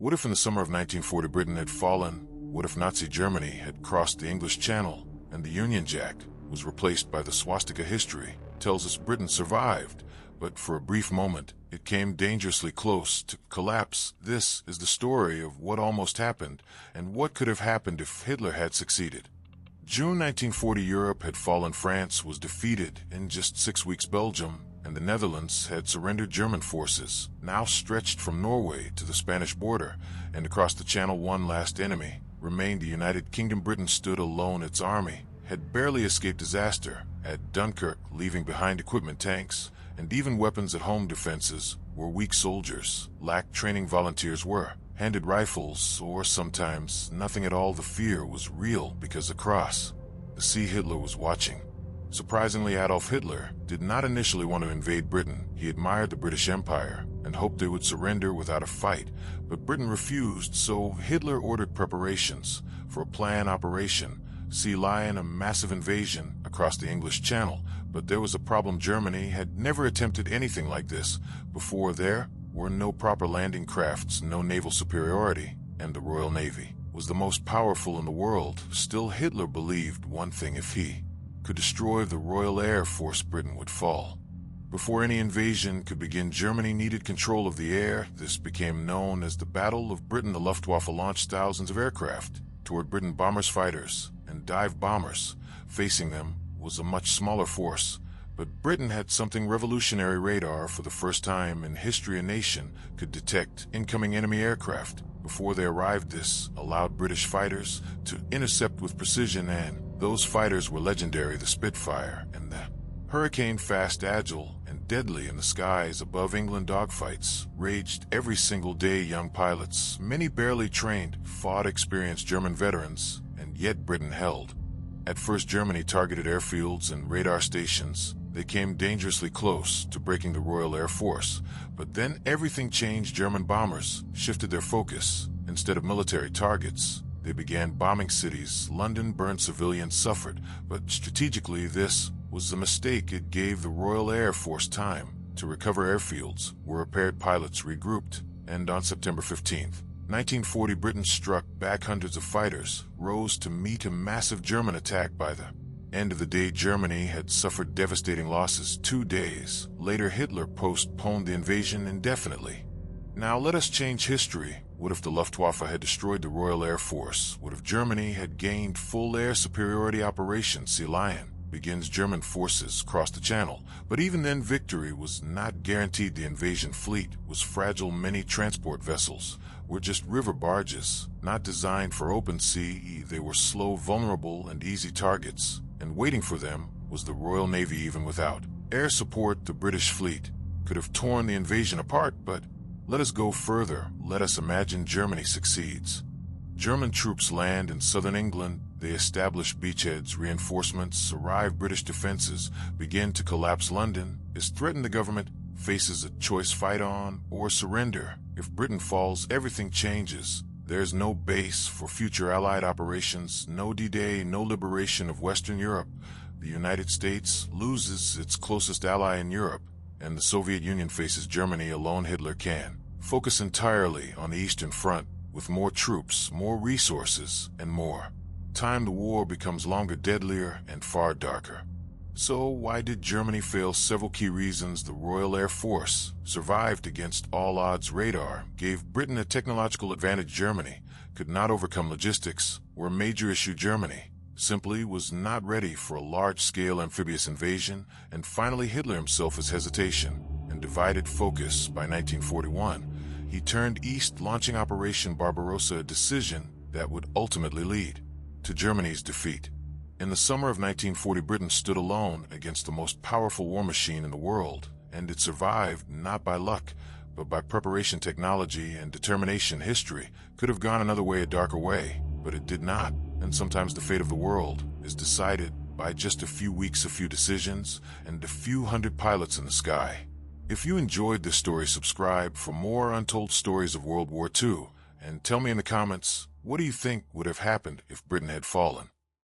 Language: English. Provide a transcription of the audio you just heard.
What if in the summer of 1940 Britain had fallen? What if Nazi Germany had crossed the English Channel and the Union Jack was replaced by the swastika? History tells us Britain survived, but for a brief moment, it came dangerously close to collapse. This is the story of what almost happened and what could have happened if Hitler had succeeded. June 1940, Europe had fallen. France was defeated. In just 6 weeks, Belgium and the Netherlands had surrendered. German forces now stretched from Norway to the Spanish border and across the Channel. One last enemy remained: the United Kingdom. Britain stood alone. Its army had barely escaped disaster at Dunkirk, leaving behind equipment, tanks, and even weapons at home. Defenses were weak. Soldiers lacked training. Volunteers were handed rifles or sometimes nothing at all. The fear was real because across the sea Hitler was watching. Surprisingly, Adolf Hitler did not initially want to invade Britain. He admired the British Empire and hoped they would surrender without a fight. But Britain refused, so Hitler ordered preparations for a planned Operation Sea Lion, a massive invasion across the English Channel. But there was a problem. Germany had never attempted anything like this before. There were no proper landing crafts, no naval superiority, and the Royal Navy was the most powerful in the world. Still, Hitler believed one thing: if he could destroy the Royal Air Force, Britain would fall. Before any invasion could begin, Germany needed control of the air. This became known as the Battle of Britain. The Luftwaffe launched thousands of aircraft toward Britain: bombers, fighters, and dive bombers. Facing them was a much smaller force, but Britain had something revolutionary: radar. For the first time in history, a nation could detect incoming enemy aircraft before they arrived. This allowed British fighters to intercept with precision, and those fighters were legendary: the Spitfire and the Hurricane. Fast, agile, and deadly. In the skies above England, dogfights raged every single day. Young pilots, many barely trained, fought experienced German veterans, and yet Britain held. At first, Germany targeted airfields and radar stations. They came dangerously close to breaking the Royal Air Force. But then everything changed. German bombers shifted their focus. Instead of military targets, they began bombing cities. London burned, civilians suffered. But strategically, this was a mistake. It gave the Royal Air Force time to recover. Airfields were repaired, pilots regrouped, and on September 15th, 1940, Britain struck back. Hundreds of fighters rose to meet a massive German attack. By the end of the day, Germany had suffered devastating losses. 2 days later, Hitler postponed the invasion indefinitely. Now let us change history. What if the Luftwaffe had destroyed the Royal Air Force? What if Germany had gained full air superiority? Operation Sea Lion begins. German forces cross the Channel, but even then victory was not guaranteed. The invasion fleet was fragile. Many transport vessels were just river barges, not designed for open sea. They were slow, vulnerable, and easy targets, and waiting for them was the Royal Navy. Even without air support, the British fleet could have torn the invasion apart. But let us go further. Let us imagine Germany succeeds. German troops land in southern England. They establish beachheads. Reinforcements arrive. British defenses begin to collapse. London is threatened. The government faces a choice: fight on or surrender. If Britain falls, everything changes. There's no base for future Allied operations, no D-Day, no liberation of Western Europe. The United States loses its closest ally in Europe, and the Soviet Union faces Germany alone. Hitler can focus entirely on the Eastern Front with more troops, more resources, and more time. The war becomes longer, deadlier, and far darker. So why did Germany fail? Several key reasons. The Royal Air Force survived against all odds. Radar gave Britain a technological advantage Germany could not overcome. Logistics were a major issue. Germany simply was not ready for a large-scale amphibious invasion. And finally, Hitler himself, his hesitation and divided focus. By 1941, he turned east, launching Operation Barbarossa, a decision that would ultimately lead to Germany's defeat. In the summer of 1940, Britain stood alone against the most powerful war machine in the world, and it survived not by luck, but by preparation, technology, and determination. History could have gone another way, a darker way, but it did not. And sometimes the fate of the world is decided by just a few weeks, a few decisions, and a few hundred pilots in the sky. If you enjoyed this story, subscribe for more untold stories of World War II, and tell me in the comments, what do you think would have happened if Britain had fallen?